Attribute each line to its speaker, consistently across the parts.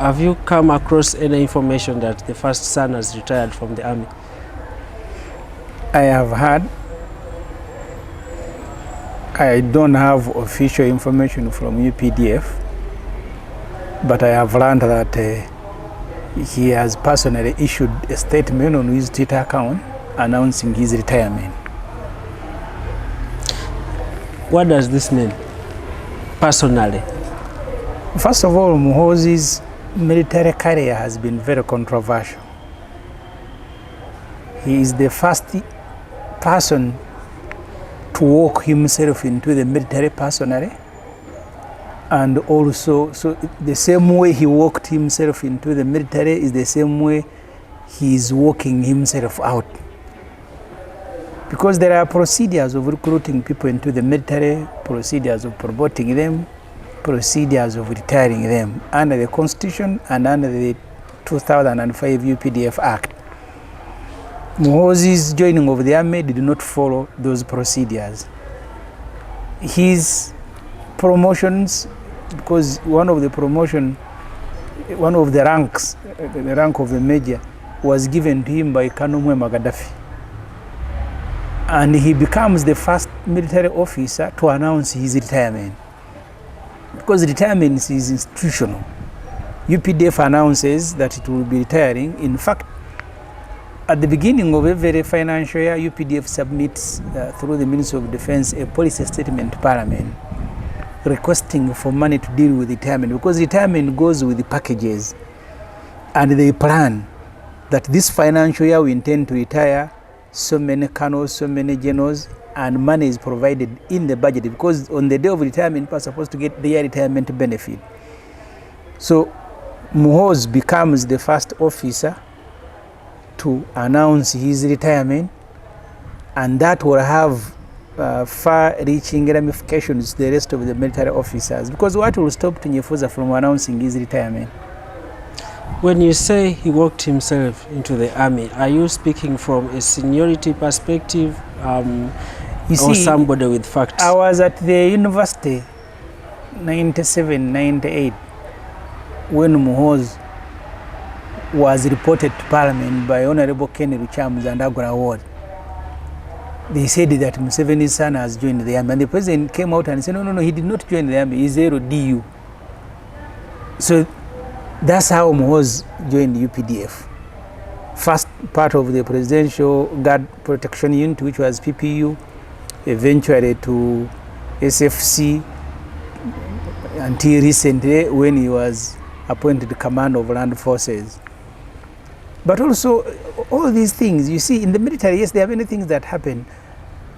Speaker 1: Have you come across any information that the first son has retired from the army?
Speaker 2: I have heard. I don't have official information from UPDF, but I have learned that he has personally issued a statement on his Twitter account announcing his retirement.
Speaker 1: What does this mean, personally?
Speaker 2: First of all, Muhoozi's military career has been very controversial. He is the first person to walk himself into the military personally, and also, so the same way he walked himself into the military is the same way he is walking himself out. Because there are procedures of recruiting people into the military, procedures of promoting them, procedures of retiring them under the Constitution and under the 2005 UPDF Act. Muhoozi's joining of the army did not follow those procedures. His promotions, because one of the ranks, the rank of the major, was given to him by Colonel Gaddafi. And he becomes the first military officer to announce his retirement. Because retirement is institutional. UPDF announces that it will be retiring. In fact, at the beginning of every financial year, UPDF submits through the Ministry of Defense a policy statement to Parliament requesting for money to deal with retirement, because retirement goes with the packages, and they plan that this financial year we intend to retire so many colonels, so many generals, and money is provided in the budget, because on the day of retirement people are supposed to get their retirement benefit. So Muhoozi becomes the first officer to announce his retirement, and that will have far-reaching ramifications to the rest of the military officers, because what will stop Tunyefuza from announcing his retirement?
Speaker 1: When you say he walked himself into the army, are you speaking from a seniority perspective or somebody with facts?
Speaker 2: I was at the university 97, 98 when Muhoozi was reported to Parliament by Honorable Kainerugaba Zandagura Award. They said that Museveni's son has joined the army, and the president came out and said, no, he did not join the army, he's DU. So that's how Muhoozi joined UPDF. First part of the Presidential Guard Protection Unit, which was PPU, eventually to SFC, until recently when he was appointed command of land forces. But also, all these things, you see, in the military, yes, there are many things that happen,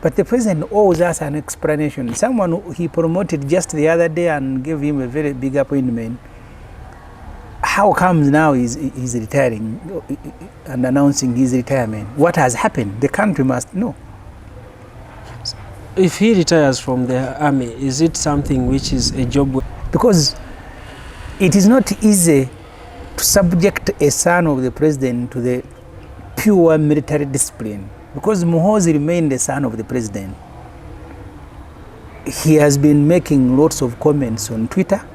Speaker 2: but the president owes us an explanation. Someone he promoted just the other day and gave him a very big appointment, how comes now he's retiring and announcing his retirement? What has happened? The country must know.
Speaker 1: If he retires from the army, is it something which is a job?
Speaker 2: Because it is not easy to subject a son of the president to the pure military discipline, because Muhoozi remained the son of the president. He has been making lots of comments on Twitter,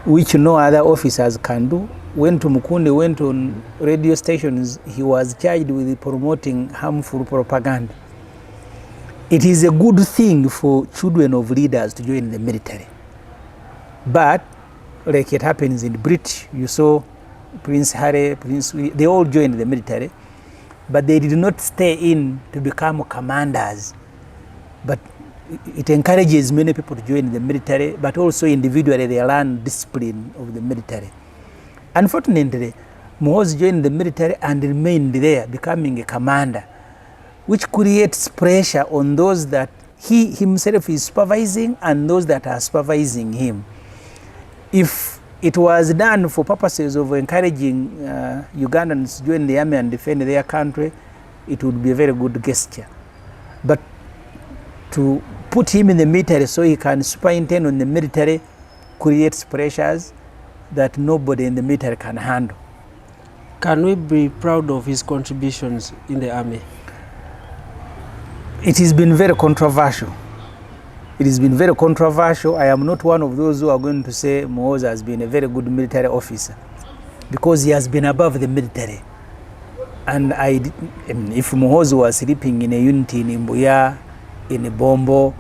Speaker 2: which no other officers can do. When Tumukunde went on radio stations, he was charged with promoting harmful propaganda. It is a good thing for children of leaders to join the military. But like it happens in the British, you saw Prince Harry, Prince William, they all joined the military, but they did not stay in to become commanders. But it encourages many people to join the military, but also individually they learn discipline of the military. Unfortunately, Muhoozi joined the military and remained there, becoming a commander, which creates pressure on those that he himself is supervising and those that are supervising him. If it was done for purposes of encouraging Ugandans to join the army and defend their country, it would be a very good gesture. But to put him in the military so he can superintend on the military creates pressures that nobody in the military can handle.
Speaker 1: Can we be proud of his contributions in the army?
Speaker 2: It has been very controversial. It has been very controversial. I am not one of those who are going to say Muhoozi has been a very good military officer, because he has been above the military. And if Muhoozi was sleeping in a unity in Mbuya, in a Bombo,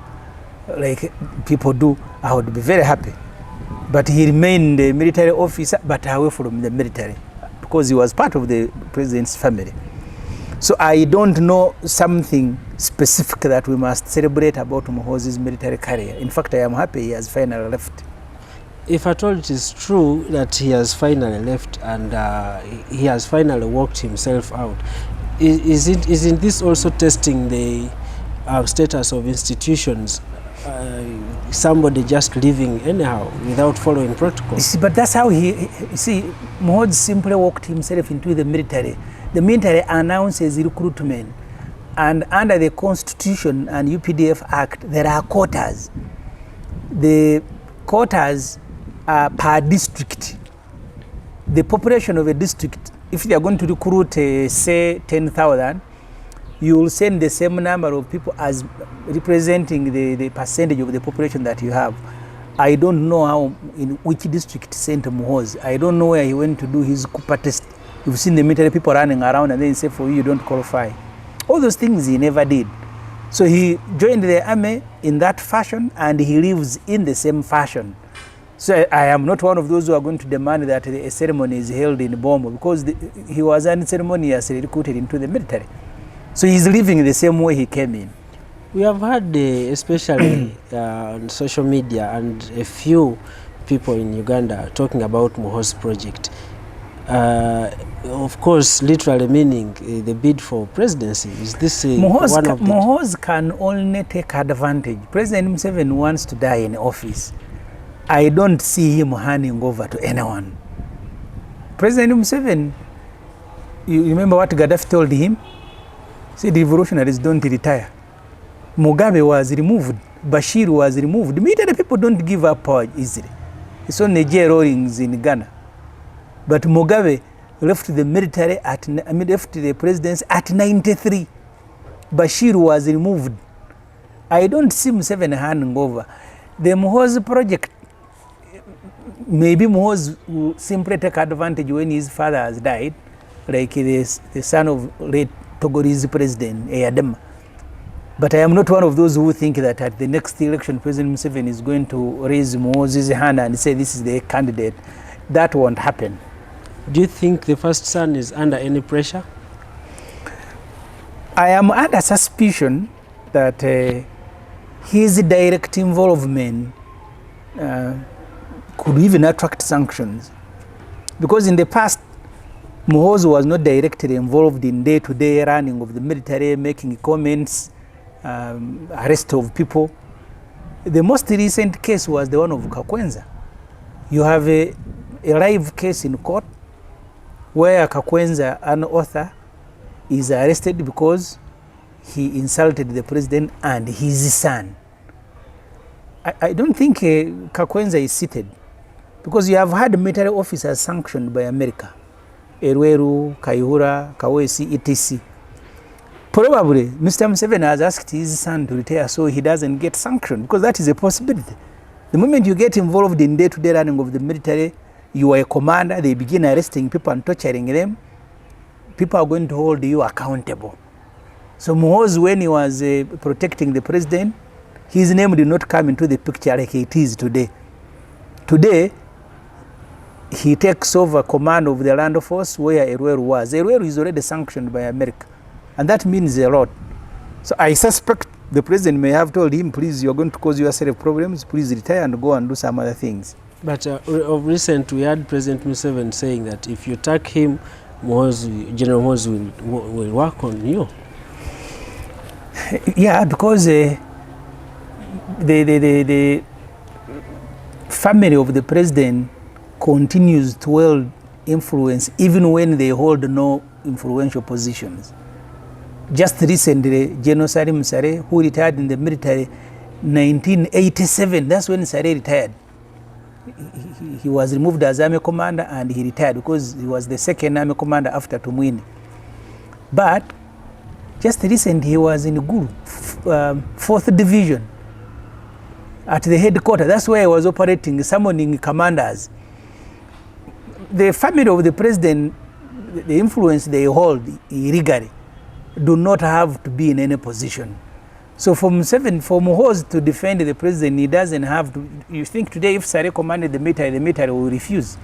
Speaker 2: like people do, I would be very happy. But he remained a military officer, but away from the military, because he was part of the president's family. So I don't know something specific that we must celebrate about Muhoozi's military career. In fact, I am happy he has finally left.
Speaker 1: If at all it is true that he has finally left and he has finally worked himself out, isn't this also testing the status of institutions? Somebody just leaving anyhow without following protocol.
Speaker 2: See, but that's how Muhoozi simply walked himself into the military. The military announces recruitment, and under the Constitution and UPDF Act, there are quotas. The quotas are per district. The population of a district, if they are going to recruit, say, 10,000, you will send the same number of people as representing the percentage of the population that you have. I don't know how, in which district sent Muhoozi. I don't know where he went to do his Cooper test. You've seen the military people running around and then say for you don't qualify. All those things he never did. So he joined the army in that fashion, and he lives in the same fashion. So I am not one of those who are going to demand that a ceremony is held in Bombo, because he was unceremoniously recruited into the military. So he's living the same way he came in.
Speaker 1: We have heard, especially on social media, and a few people in Uganda talking about Muhoozi project. Of course, literally meaning the bid for presidency. Is this one of the...
Speaker 2: Muhoozi can only take advantage. President Museveni wants to die in office. I don't see him handing over to anyone. President Museveni, you remember what Gaddafi told him? He said, revolutionaries don't retire. Mugabe was removed. Bashir was removed. Military people don't give up power easily. It's only J. Rawlings in Ghana. But Mugabe left the military left the presidency at 93. Bashir was removed. I don't see Museveni handing over. The Muhoozi project, maybe Muhoozi will simply take advantage when his father has died, like the son of late Togolese president, Eyadema. But I am not one of those who think that at the next election, President Museveni is going to raise Muhoozi's hand and say this is the candidate. That won't happen.
Speaker 1: Do you think the first son is under any pressure?
Speaker 2: I am under suspicion that his direct involvement could even attract sanctions. Because in the past, Muhoozi was not directly involved in day-to-day running of the military, making comments, arrest of people. The most recent case was the one of Kakwenza. You have a live case in court where Kakwenza, an author, is arrested because he insulted the president and his son. I don't think Kakwenza is seated, because you have had military officers sanctioned by America. Erweru, Kaihura, Kawesi, etc. Probably Mr. Museveni has asked his son to retire so he doesn't get sanctioned, because that is a possibility. The moment you get involved in day-to-day running of the military, you are a commander, they begin arresting people and torturing them, people are going to hold you accountable. So Muhoozi, when he was protecting the president, his name did not come into the picture like it is today. Today, he takes over command of the land force where Erweru was. Erweru is already sanctioned by America, and that means a lot. So I suspect the president may have told him, please, you're going to cause yourself problems, please retire and go and do some other things.
Speaker 1: But of recent, we had President Museveni saying that if you attack him, General Muhoozi will work on you.
Speaker 2: Yeah, because the family of the president continues to wield influence even when they hold no influential positions. Just recently, General Salim Sare, who retired in the military 1987, that's when Sare retired. He was removed as army commander and he retired because he was the second army commander after Tumwini. But just recently he was in Gulu, 4th Division. at the headquarters. That's where he was operating, summoning commanders. The family of the president, the influence they hold illegally, do not have to be in any position. So for Muhoozi to defend the president, he doesn't have to. You think today if Sare commanded the military will refuse.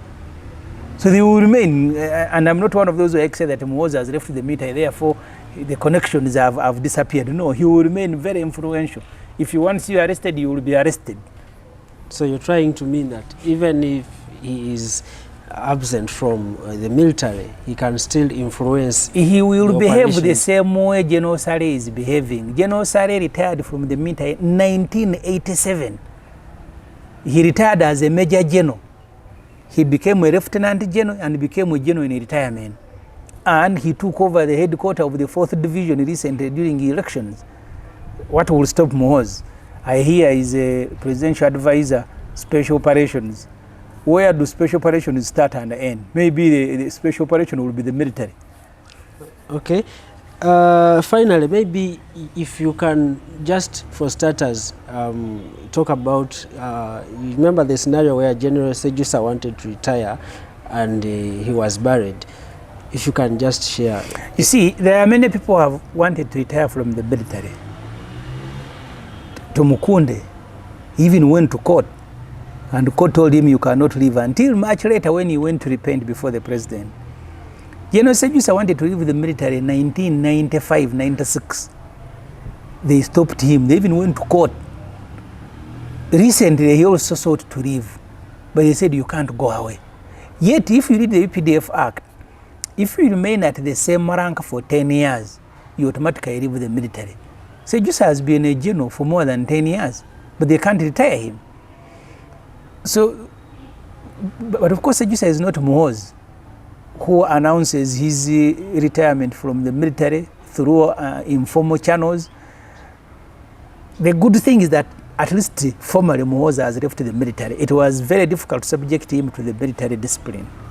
Speaker 2: So they will remain, and I'm not one of those who say that Muhoozi has left the military, therefore the connections have disappeared. No, he will remain very influential. If you want to be arrested, you will be arrested.
Speaker 1: So you're trying to mean that even if he is absent from the military, he can still influence.
Speaker 2: He will behave the same way General Sare is behaving. General Sare retired from the military in 1987. He retired as a major general. He became a lieutenant general and became a general in retirement. And he took over the headquarters of the 4th Division recently during elections. What will stop Muhoozi? I hear he's a presidential advisor, special operations. Where do special operations start and end? Maybe the special operation will be the military.
Speaker 1: Okay. Finally, maybe if you can just, for starters, talk about, you remember the scenario where General Ssemujju wanted to retire and he was buried. If you can just share.
Speaker 2: You see, there are many people who have wanted to retire from the military. To Mukunde, he even went to court. And the court told him you cannot leave until much later when he went to repent before the president. General Ssemujju wanted to leave the military in 1995-96. They stopped him. They even went to court. Recently, he also sought to leave. But they said you can't go away. Yet, if you read the UPDF Act, if you remain at the same rank for 10 years, you automatically leave the military. Ssemujju has been a general for more than 10 years, but they can't retire him. So, but of course, Ssemujju is not Muhoozi, who announces his retirement from the military through informal channels. The good thing is that at least formally Muhoozi has left the military. It was very difficult to subject him to the military discipline.